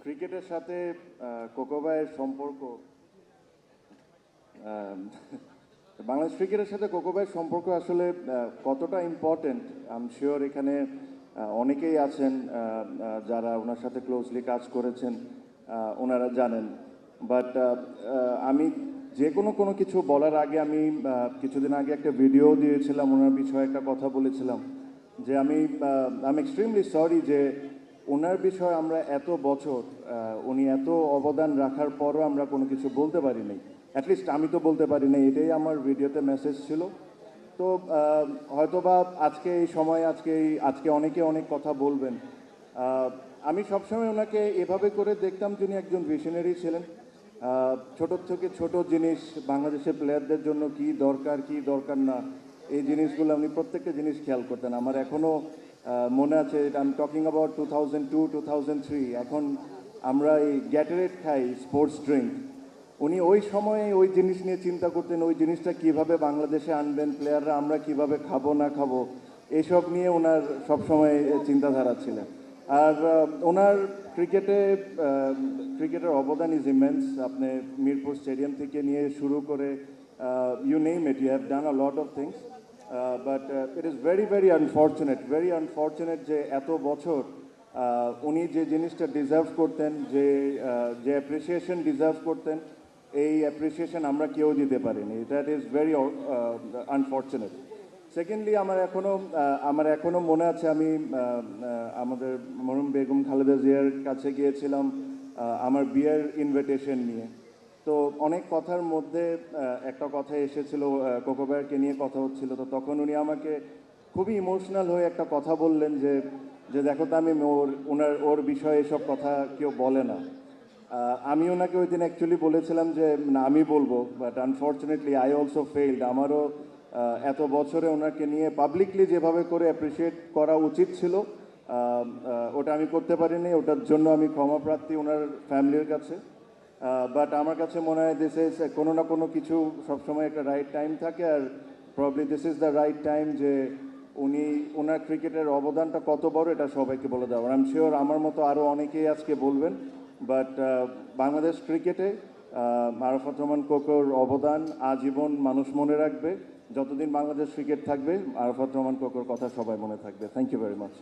ক্রিকেটের সাথে কোকো ভাইয়ের সম্পর্ক বাংলাদেশ ক্রিকেটের সাথে কোকো ভাইয়ের সম্পর্ক আসলে কতটা ইম্পর্টেন্ট আই এম শিওর এখানে অনেকেই আছেন যারা ওনার সাথে ক্লোজলি কাজ করেছেন, ওনারা জানেন। বাট আমি যে কোনো কিছু বলার আগে আমি কিছুদিন আগে একটা ভিডিও দিয়েছিলাম, ওনার বিষয়ে একটা কথা বলেছিলাম যে আমি এক্সট্রিমলি সরি যে ওনার বিষয়ে আমরা এত বছর উনি এত অবদান রাখার পরও আমরা কোনো কিছু বলতে পারিনি, অ্যাটলিস্ট আমি তো বলতে পারিনি। এটাই আমার ভিডিওতে মেসেজ ছিল। তো হয়তোবা আজকে এই সময় আজকে অনেকে অনেক কথা বলবেন। আমি সবসময় ওনাকে এভাবে করে দেখতাম, যিনি একজন ভিশনারি ছিলেন। ছোট থেকে ছোট জিনিস, বাংলাদেশের প্লেয়ারদের জন্য কি দরকার না, এই জিনিসগুলো উনি প্রত্যেকটা জিনিস খেয়াল করতেন। আমার এখনও মনে আছে, আই এম টকিং অ্যাবাউট 2002-2003। এখন আমরা এই গ্যাটারেট খাই, স্পোর্টস ড্রিঙ্ক। উনি ওই সময়ে ওই জিনিস নিয়ে চিন্তা করতেন, ওই জিনিসটা কিভাবে বাংলাদেশে আনবেন, প্লেয়াররা আমরা কিভাবে খাবো না খাবো, এইসব নিয়ে ওনার সবসময় চিন্তাধারা ছিলেন। আর ওনার ক্রিকেটের অবদান ইজ ইমেন্স। আপনি মিরপুর স্টেডিয়াম থেকে নিয়ে শুরু করে you name it, you have done a lot of things. But it is very unfortunate যে এত বছর উনি যে জিনিসটা ডিজার্ভ করতেন, যে অ্যাপ্রিসিয়েশন ডিজার্ভ করতেন, এই অ্যাপ্রিসিয়েশন আমরা কেউ দিতে পারিনি। That is very unfortunate. Secondly, আমার এখনও মনে আছে, আমি আমাদের মরহুম বেগম খালেদা জিয়ার কাছে গিয়েছিলাম আমার বিয়ের ইনভিটেশন নিয়ে। তো অনেক কথার মধ্যে একটা কথা এসেছিল, কোকো ভাইয়ারকে নিয়ে কথা হচ্ছিল। তো তখন উনি আমাকে খুবই ইমোশনাল হয়ে একটা কথা বললেন যে দেখো তো, আমি ওর বিষয়ে এসব কথা কেউ বলে না। আমি ওনাকে ওই দিন অ্যাকচুয়ালি বলেছিলাম যে না, আমি বলবো, but unfortunately I also failed. আমারও এত বছরে ওনাকে নিয়ে পাবলিকলি যেভাবে করে অ্যাপ্রিসিয়েট করা উচিত ছিল, ওটা আমি করতে পারিনি। ওটার জন্য আমি ক্ষমাপ্রার্থী ওনার ফ্যামিলির কাছে। বাট আমার কাছে মনে হয় দিস ইজ কোনো না কোনো কিছু সবসময় একটা রাইট টাইম থাকে, আর probably this is the right time যে ওনার ক্রিকেটের অবদানটা কত বড় এটা সবাইকে বলে দেওয়ার। আই এম শিওর আমার মতো আরও অনেকেই আজকে বলবেন। বাট বাংলাদেশ ক্রিকেটে আরাফাত রহমান কোকোর অবদান আজীবন মানুষ মনে রাখবে। যতদিন বাংলাদেশ ক্রিকেট থাকবে, আরাফাত রহমান কোকোর কথা সবাই মনে থাকবে। Thank you very much.